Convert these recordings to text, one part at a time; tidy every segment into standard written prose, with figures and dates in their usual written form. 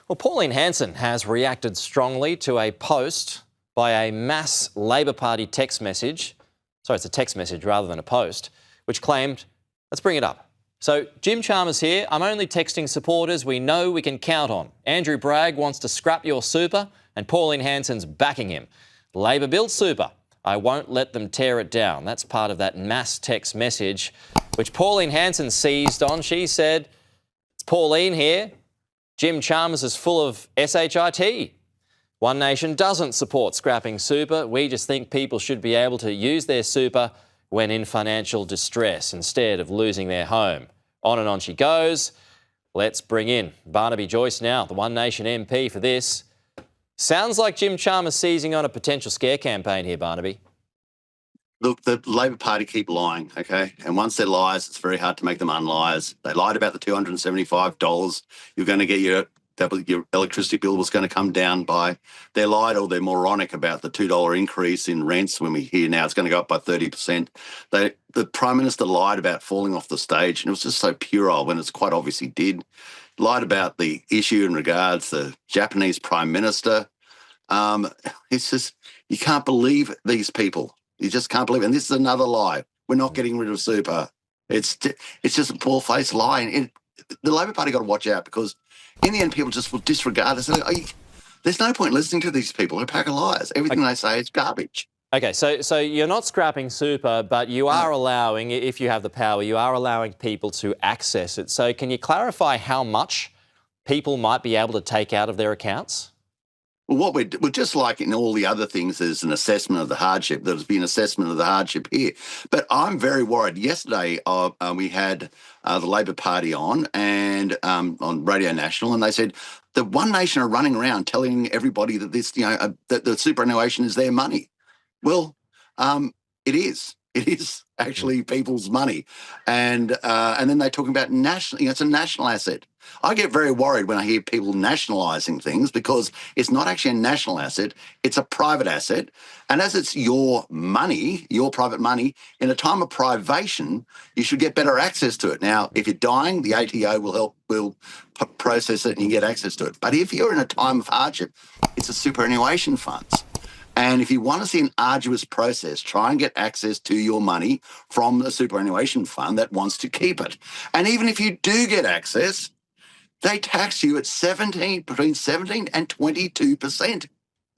Well, Pauline Hanson has reacted strongly to a post by a mass Labor Party text message. Sorry, it's a text message rather than a post, which claimed, let's bring it up. So, Jim Chalmers here. I'm only texting supporters we know we can count on. Andrew Bragg wants to scrap your super and Pauline Hanson's backing him. Labor builds super. I won't let them tear it down. That's part of that mass text message, which Pauline Hanson seized on. She said, it's Pauline here. Jim Chalmers is full of shit. One Nation doesn't support scrapping super. We just think people should be able to use their super when in financial distress instead of losing their home. On and on she goes. Let's bring in Barnaby Joyce now, the One Nation MP for this. Sounds like Jim Chalmers seizing on a potential scare campaign here, Barnaby. Look, the Labor Party keep lying, okay? And once they're liars, it's very hard to make them unliars. They lied about the $275 you're going to get your electricity bill was going to come down by. They lied or they're moronic about the $2 increase in rents when we hear now it's going to go up by 30%. The Prime Minister lied about falling off the stage, and it was just so puerile when it's quite obvious he did. Lied about the issue in regards to the Japanese Prime Minister. It's just, you can't believe these people. You just can't believe it. And this is another lie. We're not getting rid of super. It's just a poor-faced lie. And the Labor Party got to watch out, because in the end, people just will disregard this. There's no point listening to these people. They're a pack of liars. Everything they say is garbage. Okay, so you're not scrapping super, but you are allowing, if you have the power, you are allowing people to access it. So can you clarify how much people might be able to take out of their accounts? Well, what we're just like in all the other things, there's an assessment of the hardship. There's been an assessment of the hardship here. But I'm very worried. Yesterday, we had the Labor Party on Radio National, and they said the One Nation are running around telling everybody that this, that the superannuation is their money. Well, it is. It is actually people's money, and then they're talking about national. It's a national asset. I get very worried when I hear people nationalising things, because it's not actually a national asset, it's a private asset. And as it's your money, your private money, in a time of privation, you should get better access to it. Now, if you're dying, the ATO will process it and you get access to it. But if you're in a time of hardship, it's a superannuation funds. And if you want to see an arduous process, try and get access to your money from the superannuation fund that wants to keep it. And even if you do get access, they tax you at between 17 and 22%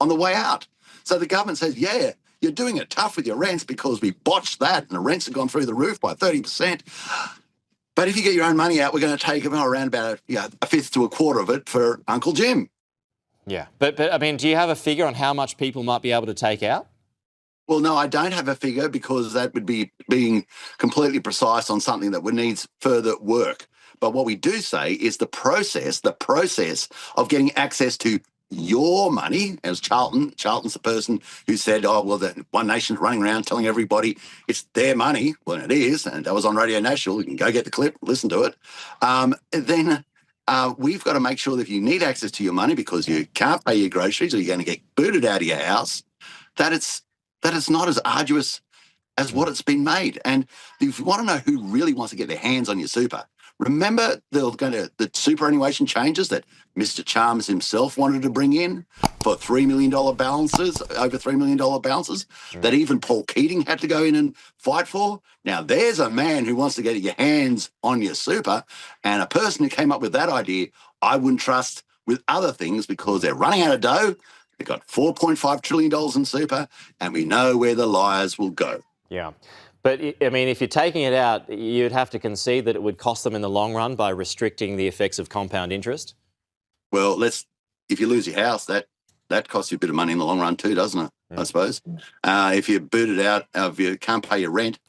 on the way out. So the government says, yeah, you're doing it tough with your rents because we botched that and the rents have gone through the roof by 30%. But if you get your own money out, we're going to take around about a fifth to a quarter of it for Uncle Jim. Yeah, but I mean, do you have a figure on how much people might be able to take out? Well, no, I don't have a figure, because that would be being completely precise on something that needs further work. But what we do say is the process of getting access to your money, as Charlton's the person who said, oh, well, the One Nation's running around telling everybody it's their money. Well, it is, and that was on Radio National. You can go get the clip, listen to it. We've got to make sure that if you need access to your money because you can't pay your groceries or you're going to get booted out of your house, that it's not as arduous as what it's been made. And if you want to know who really wants to get their hands on your super, remember the superannuation changes that Mr. Chalmers himself wanted to bring in for $3 million balances, over $3 million balances, that even Paul Keating had to go in and fight for. Now, there's a man who wants to get your hands on your super, and a person who came up with that idea, I wouldn't trust with other things, because they're running out of dough. They've got $4.5 trillion in super, and we know where the liars will go. Yeah. But, I mean, if you're taking it out, you'd have to concede that it would cost them in the long run by restricting the effects of compound interest? Well, if you lose your house, that costs you a bit of money in the long run too, doesn't it, I suppose? If you're booted out, if you can't pay your rent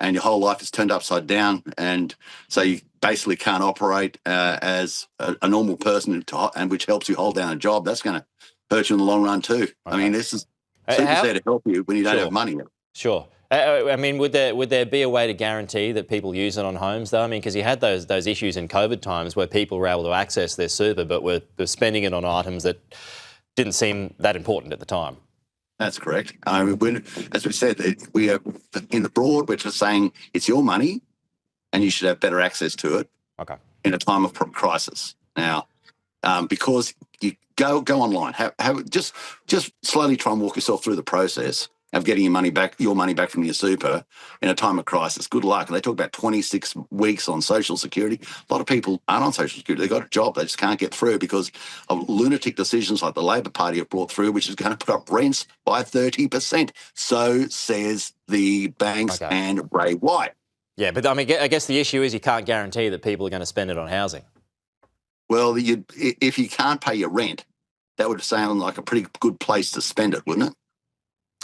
and your whole life is turned upside down, and so you basically can't operate as a normal person, and which helps you hold down a job, that's going to hurt you in the long run too. Okay. I mean, this is super's there to help you when you don't have money. Sure. I mean, would there be a way to guarantee that people use it on homes, though? I mean, because you had those issues in COVID times where people were able to access their super but were spending it on items that didn't seem that important at the time. That's correct. As we said, we are in the broad, we're just saying it's your money and you should have better access to it in a time of crisis. Now, because you go online, just slowly try and walk yourself through the process of getting your money back from your super in a time of crisis. Good luck. And they talk about 26 weeks on Social Security. A lot of people aren't on Social Security. They've got a job. They just can't get through because of lunatic decisions like the Labor Party have brought through, which is going to put up rents by 30%. So says the banks and Ray White. Yeah, but I mean, I guess the issue is you can't guarantee that people are going to spend it on housing. Well, if you can't pay your rent, that would sound like a pretty good place to spend it, wouldn't it?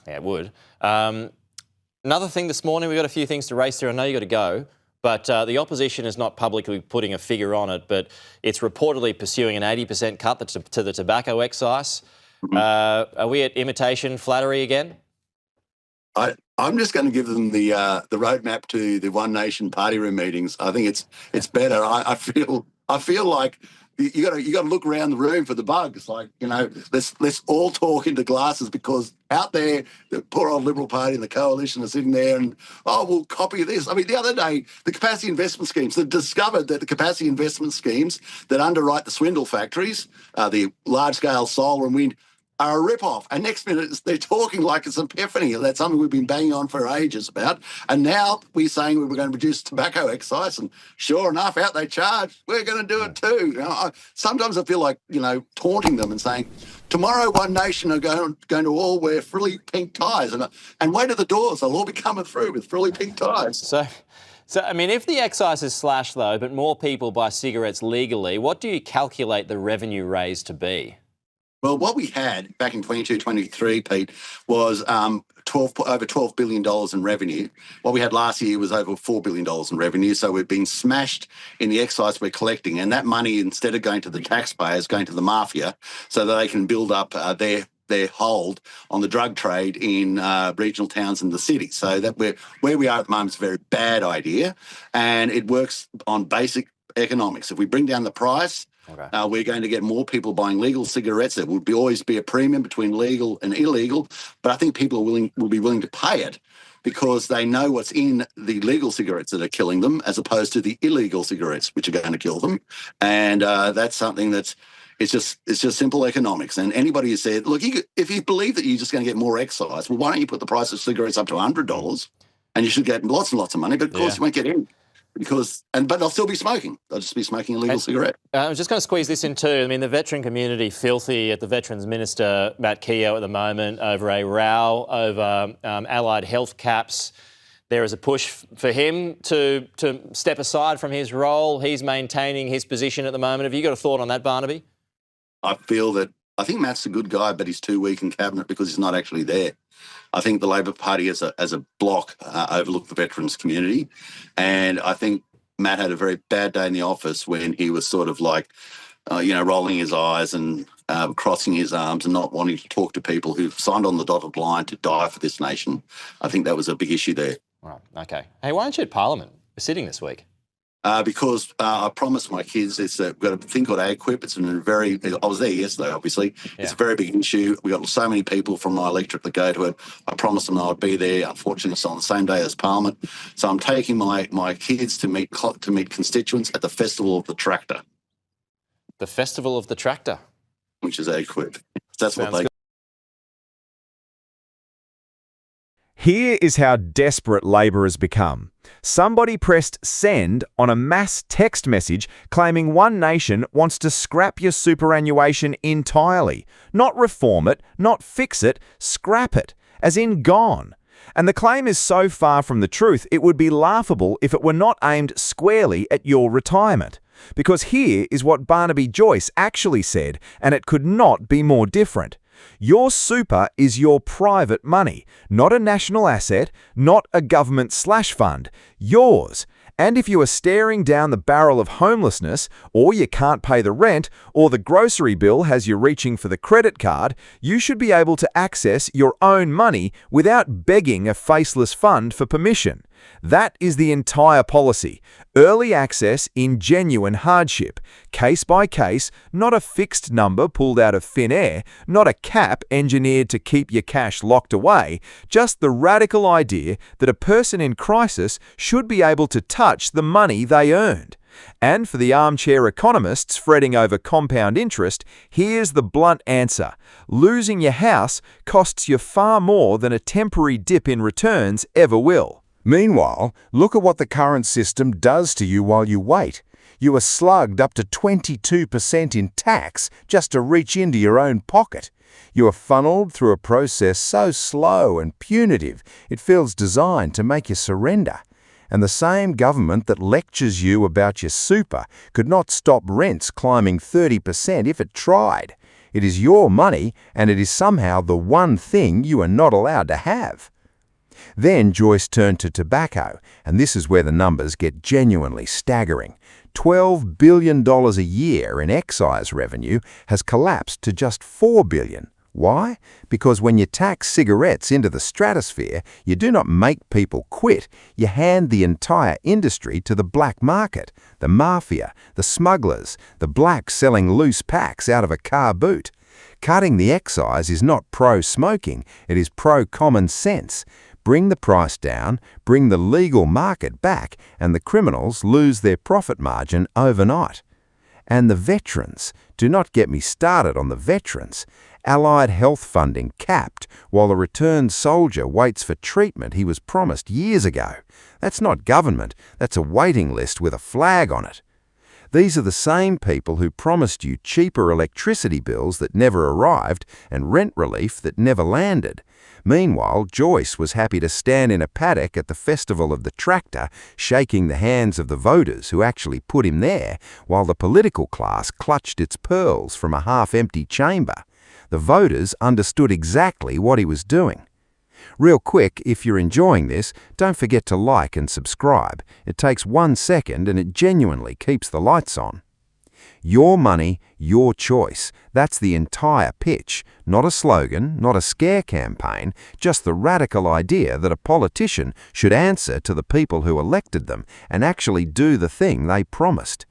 Yeah, it would. Another thing this morning, we've got a few things to race through. I know you've got to go, but the opposition is not publicly putting a figure on it, but it's reportedly pursuing an 80% cut to the tobacco excise. Are we at imitation flattery again? I'm just going to give them the roadmap to the One Nation party room meetings. I think it's better. I feel like you got to look around the room for the bugs. Like, let's all talk into glasses, because out there the poor old Liberal Party and the coalition are sitting there and we'll copy this. I mean, the other day the capacity investment schemes, they discovered that the capacity investment schemes that underwrite the swindle factories, the large scale solar and wind, are a rip-off. And next minute, they're talking like it's an epiphany. That's something we've been banging on for ages about. And now we're saying we were going to reduce tobacco excise, and sure enough, out they charge. We're going to do it too. Sometimes I feel like, taunting them and saying, tomorrow One Nation are going to all wear frilly pink ties. And wait at the doors. They'll all be coming through with frilly pink ties. So, I mean, if the excise is slashed, though, but more people buy cigarettes legally, what do you calculate the revenue raise to be? Well, what we had back in 22-23, Pete, was over $12 billion in revenue. What we had last year was over $4 billion in revenue. So we've been smashed in the excise we're collecting. And that money, instead of going to the taxpayers, going to the mafia so that they can build up their hold on the drug trade in regional towns and the city. So that where we are at the moment is a very bad idea. And it works on basic economics. If we bring down the price, we're going to get more people buying legal cigarettes. There will always be a premium between legal and illegal, but I think people will be willing to pay it because they know what's in the legal cigarettes that are killing them, as opposed to the illegal cigarettes which are going to kill them. And that's something it's just simple economics. And anybody who said, look, if you believe that you're just going to get more excise, well, why don't you put the price of cigarettes up to $100 and you should get lots and lots of money, but of course you won't get in. But they'll still be smoking. They'll just be smoking a legal cigarette. I was just going to squeeze this in too. I mean, the veteran community filthy at the Veterans Minister, Matt Keogh, at the moment over a row over allied health caps. There is a push for him to step aside from his role. He's maintaining his position at the moment. Have you got a thought on that, Barnaby? I think Matt's a good guy, but he's too weak in cabinet because he's not actually there. I think the Labor Party as a bloc overlooked the veterans community. And I think Matt had a very bad day in the office when he was sort of like, rolling his eyes and crossing his arms and not wanting to talk to people who've signed on the dotted line to die for this nation. I think that was a big issue there. Right, okay. Hey, why aren't you at Parliament? We're sitting this week. Because I promised my kids we've got a thing called AQUIP. I was there yesterday, obviously. Yeah. It's a very big issue. We've got so many people from my electorate that go to it. I promised them I would be there. Unfortunately, it's on the same day as Parliament. So I'm taking my kids to meet constituents at the Festival of the Tractor. The Festival of the Tractor? Which is AQUIP. That's what they... Here is how desperate Labor has become. Somebody pressed send on a mass text message claiming One Nation wants to scrap your superannuation entirely. Not reform it, not fix it, scrap it, as in gone. And the claim is so far from the truth, it would be laughable if it were not aimed squarely at your retirement. Because here is what Barnaby Joyce actually said, and it could not be more different. Your super is your private money, not a national asset, not a government slush fund. Yours. And if you are staring down the barrel of homelessness, or you can't pay the rent, or the grocery bill has you reaching for the credit card, you should be able to access your own money without begging a faceless fund for permission. That is the entire policy. Early access in genuine hardship. Case by case, not a fixed number pulled out of thin air, not a cap engineered to keep your cash locked away, just the radical idea that a person in crisis should be able to touch the money they earned. And for the armchair economists fretting over compound interest, here's the blunt answer. Losing your house costs you far more than a temporary dip in returns ever will. Meanwhile, look at what the current system does to you while you wait. You are slugged up to 22% in tax just to reach into your own pocket. You are funneled through a process so slow and punitive, it feels designed to make you surrender. And the same government that lectures you about your super could not stop rents climbing 30% if it tried. It is your money, and it is somehow the one thing you are not allowed to have. Then Joyce turned to tobacco, and this is where the numbers get genuinely staggering. $12 billion a year in excise revenue has collapsed to just $4 billion. Why? Because when you tax cigarettes into the stratosphere, you do not make people quit. You hand the entire industry to the black market, the mafia, the smugglers, the blacks selling loose packs out of a car boot. Cutting the excise is not pro-smoking, it is pro-common sense. Bring the price down, bring the legal market back, and the criminals lose their profit margin overnight. And the veterans, do not get me started on the veterans. Allied health funding capped while a returned soldier waits for treatment he was promised years ago. That's not government, that's a waiting list with a flag on it. These are the same people who promised you cheaper electricity bills that never arrived and rent relief that never landed. Meanwhile, Joyce was happy to stand in a paddock at the Festival of the Tractor, shaking the hands of the voters who actually put him there, while the political class clutched its pearls from a half-empty chamber. The voters understood exactly what he was doing. Real quick, if you're enjoying this, don't forget to like and subscribe. It takes 1 second and it genuinely keeps the lights on. Your money, your choice. That's the entire pitch. Not a slogan, not a scare campaign, just the radical idea that a politician should answer to the people who elected them and actually do the thing they promised.